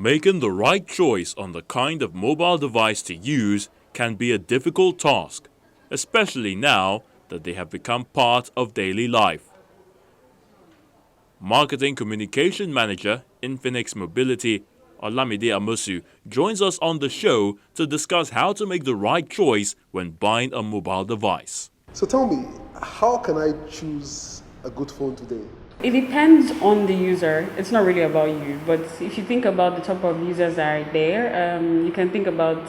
Making the right choice on the kind of mobile device to use can be a difficult task, especially now that they have become part of daily life. Marketing Communication Manager, Infinix Mobility, Olamide Amosu, joins us on the show to discuss how to make the right choice when buying a mobile device. So tell me, how can I choose a good phone today? It depends on the user. It's not really about you. But if you think about the type of users that are there, you can think about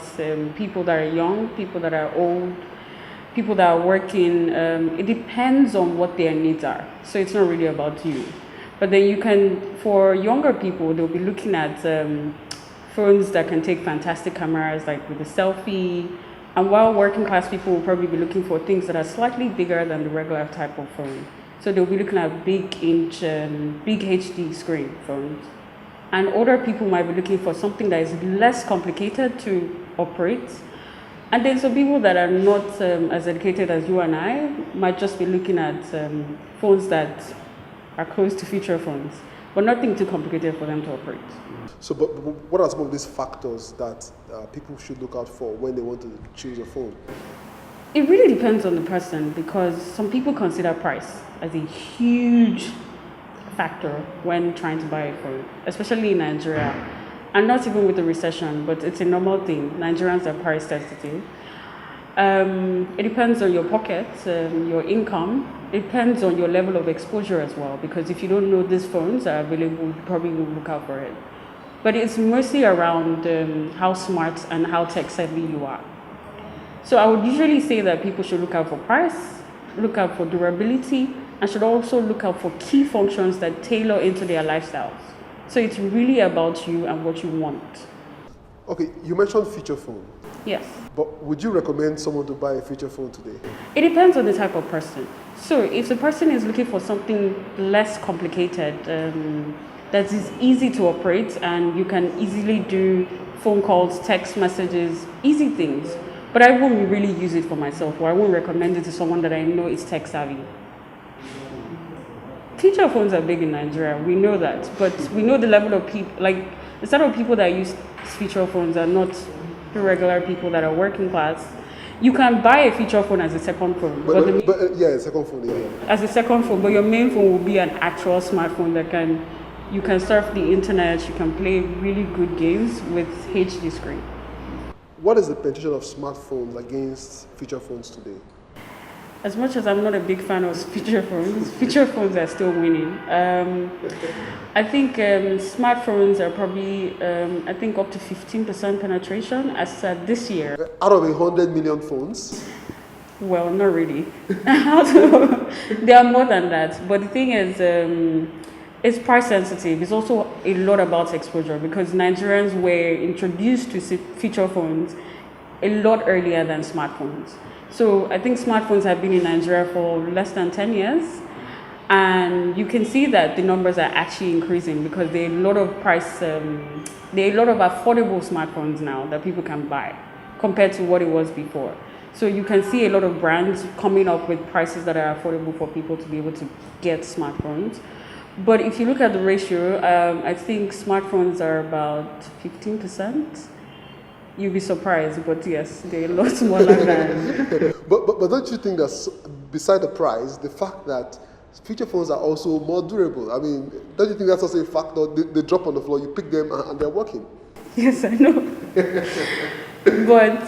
people that are young, people that are old, people that are working. It depends on what their needs are. So it's not really about you. But then you can, for younger people, they'll be looking at phones that can take fantastic cameras, like with a selfie. And while working class people will probably be looking for things that are slightly bigger than the regular type of phone. So they'll be looking at big HD screen phones. And older people might be looking for something that is less complicated to operate. And then some people that are not as educated as you and I might just be looking at phones that are close to feature phones, but nothing too complicated for them to operate. So, but what are some of these factors that people should look out for when they want to choose a phone? It really depends on the person, because some people consider price as a huge factor when trying to buy a phone, especially in Nigeria. And not even with the recession, but it's a normal thing. Nigerians are price sensitive. It depends on your pocket, your income. It depends on your level of exposure as well, because if you don't know these phones are available, you probably will look out for it. But it's mostly around how smart and how tech savvy you are. So I would usually say that people should look out for price, look out for durability, and should also look out for key functions that tailor into their lifestyles. So it's really about you and what you want. Okay, you mentioned feature phone. Yes. But would you recommend someone to buy a feature phone today? It depends on the type of person. So if the person is looking for something less complicated, that is easy to operate and you can easily do phone calls, text messages, easy things. But I won't really use it for myself, or I won't recommend it to someone that I know is tech savvy. Feature phones are big in Nigeria, we know that, but we know the level of people, like the set of people that use feature phones are not the regular people that are working class. You can buy a feature phone as a second phone. Yeah, second phone, yeah. As a second phone, but your main phone will be an actual smartphone that you can surf the internet, you can play really good games with HD screen. What is the penetration of smartphones against feature phones today? As much as I'm not a big fan of feature phones are still winning. I think smartphones are probably, up to 15% penetration as this year. Out of 100 million phones? Well, not really. There are more than that. But the thing is, it's price sensitive. It's also a lot about exposure, because Nigerians were introduced to feature phones a lot earlier than smartphones. So I think smartphones have been in Nigeria for less than 10 years. And you can see that the numbers are actually increasing, because there are a lot of affordable smartphones now that people can buy compared to what it was before. So you can see a lot of brands coming up with prices that are affordable for people to be able to get smartphones. But if you look at the ratio, I think smartphones are about 15%. You'll be surprised, but yes, they're a lot smaller than... But don't you think that beside the price, the fact that feature phones are also more durable? I mean, don't you think that's also a factor? They drop on the floor, you pick them and they're working. Yes, I know. But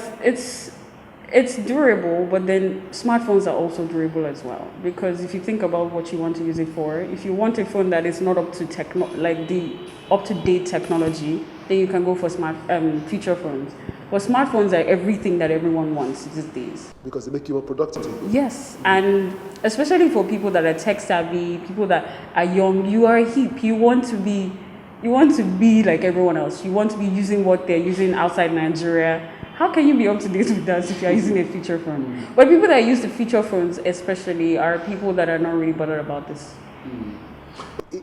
it's durable, but then smartphones are also durable as well. Because if you think about what you want to use it for, if you want a phone that is not up to the up-to-date technology, then you can go for feature phones. But smartphones are everything that everyone wants these days. Because they make you more productive. Yes, and especially for people that are tech savvy, people that are young, you are hip. You want to be like everyone else. You want to be using what they're using outside Nigeria. How can you be up to date with that if you are using a feature phone? But people that use the feature phones especially are people that are not really bothered about this.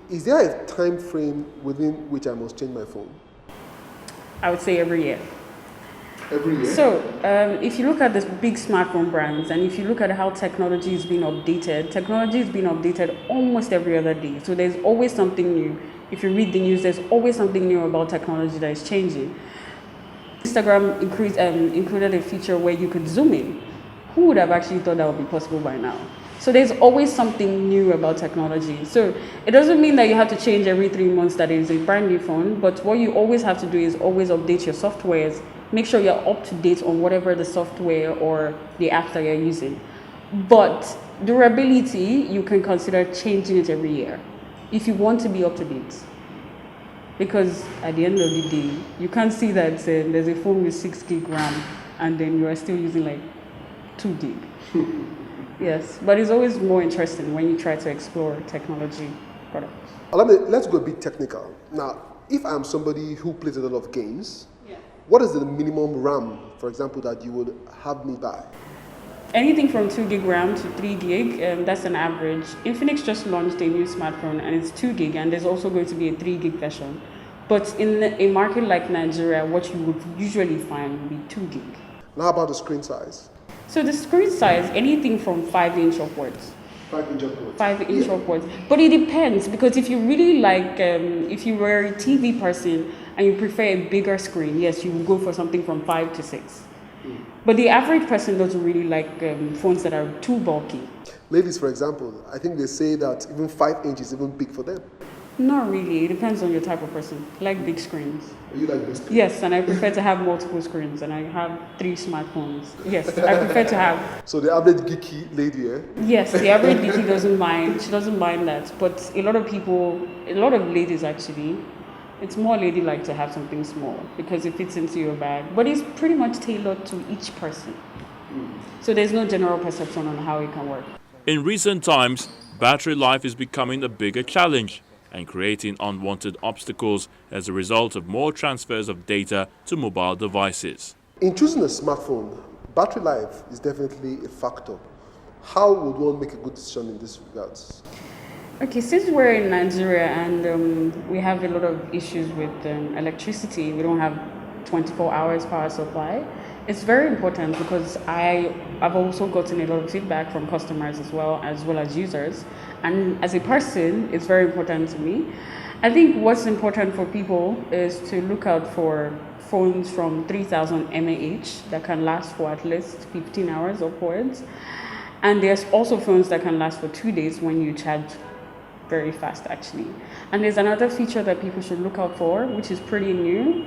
Is there a time frame within which I must change my phone? I would say every year. Every year? So, if you look at the big smartphone brands, and if you look at how technology is being updated almost every other day. So there's always something new. if you read the news, there's always something new about technology that is changing. Instagram included a feature where you could zoom in. Who would have actually thought that would be possible by now? So there's always something new about technology. So it doesn't mean that you have to change every 3 months that is a brand new phone, but what you always have to do is always update your softwares. Make sure you're up to date on whatever the software or the app that you're using. But durability, you can consider changing it every year if you want to be up to date. Because at the end of the day, you can't see that there's a phone with 6 gig RAM and then you are still using like 2 gig. Yes, but it's always more interesting when you try to explore technology products. Let's go a bit technical. Now, if I'm somebody who plays a lot of games, what is the minimum RAM, for example, that you would have me buy? Anything from 2 gig RAM to 3 gig, that's an average. Infinix just launched a new smartphone and it's 2 gig, and there's also going to be a 3 gig version. But in a market like Nigeria, what you would usually find would be 2 gig. Now, how about the screen size? So the screen size, anything from 5-inch upwards. 5-inch upwards. 5-inch upwards. But it depends, because if you really like, if you were a TV person and you prefer a bigger screen, yes, you would go for something from 5 to 6. But the average person doesn't really like phones that are too bulky. Ladies, for example, I think they say that even 5 inches is even big for them. Not really. It depends on your type of person. I like big screens. You like big screens? Yes, and I prefer to have multiple screens, and I have 3 smartphones. Yes, I prefer to have. So the average geeky lady, eh? Yes, the average geeky doesn't mind. She doesn't mind that. But a lot of people, a lot of ladies actually, it's more ladylike to have something small because it fits into your bag. But it's pretty much tailored to each person. So there's no general perception on how it can work. In recent times, battery life is becoming a bigger challenge and creating unwanted obstacles as a result of more transfers of data to mobile devices. In choosing a smartphone, battery life is definitely a factor. How would one make a good decision in this regards? Okay, since we're in Nigeria and we have a lot of issues with electricity, we don't have 24 hours power supply, it's very important because I've also gotten a lot of feedback from customers as well as users. And as a person, it's very important to me. I think what's important for people is to look out for phones from 3000 mAh that can last for at least 15 hours upwards. And there's also phones that can last for 2 days when you charge very fast actually. And there's another feature that people should look out for, which is pretty new,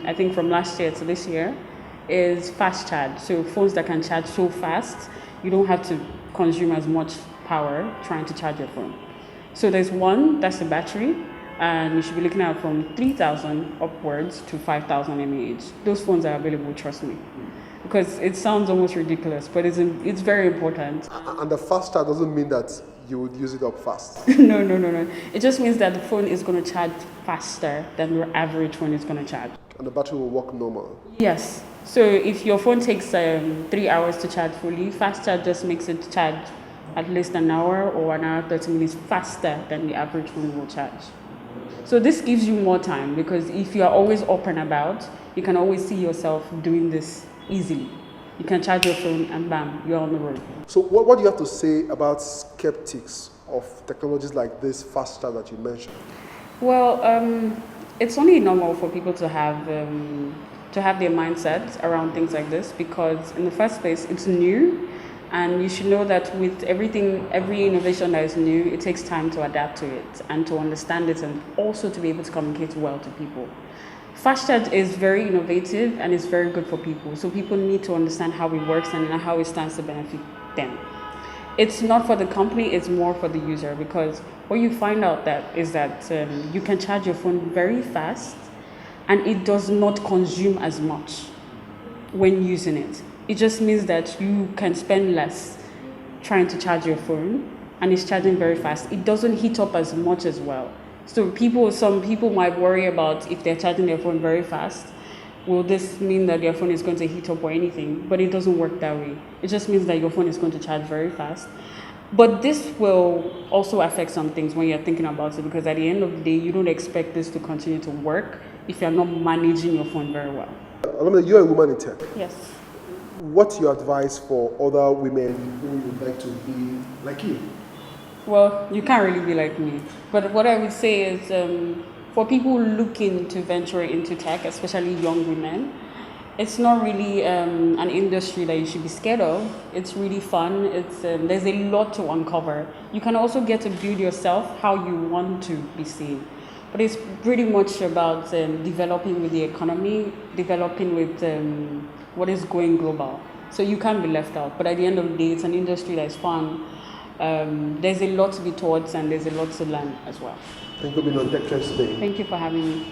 I think from last year to this year, is fast charge. So phones that can charge so fast, you don't have to consume as much power trying to charge your phone. So there's one, that's the battery, and you should be looking at from 3000 upwards to 5000 mAh. Those phones are available, trust me. Because it sounds almost ridiculous, but it's very important. And the fast charge doesn't mean that you would use it up fast. No. It just means that the phone is going to charge faster than your average phone is going to charge. And the battery will work normal. Yes. So if your phone takes 3 hours to charge fully, fast charge just makes it charge at least an hour or an hour 30 minutes faster than the average phone will charge. So this gives you more time because if you are always up and about, you can always see yourself doing this easily. You can charge your phone and bam, you're on the road. So what do you have to say about skeptics of technologies like this fast charge that you mentioned? Well, it's only normal for people to have their mindset around things like this because in the first place, it's new. And you should know that with every innovation that is new, it takes time to adapt to it and to understand it and also to be able to communicate well to people. Fast charge is very innovative and it's very good for people. So people need to understand how it works and how it stands to benefit them. It's not for the company, it's more for the user because what you find out is that you can charge your phone very fast and it does not consume as much when using it. It just means that you can spend less trying to charge your phone and it's charging very fast. It doesn't heat up as much as well. So some people might worry about if they're charging their phone very fast, will this mean that their phone is going to heat up or anything? But it doesn't work that way. It just means that your phone is going to charge very fast. But this will also affect some things when you're thinking about it because at the end of the day, you don't expect this to continue to work if you're not managing your phone very well. Olamide, you're a woman in tech. Yes. What's your advice for other women who would like to be like you? Well, you can't really be like me. But what I would say is for people looking to venture into tech, especially young women, it's not really an industry that you should be scared of. It's really fun. There's a lot to uncover. You can also get to build yourself how you want to be seen. But it's pretty much about developing with the economy, developing with what is going global. So you can't be left out. But at the end of the day, it's an industry that's fun. There's a lot to be taught and there's a lot to learn as well. Thank you for being on Tech Trends today. Thank you for having me.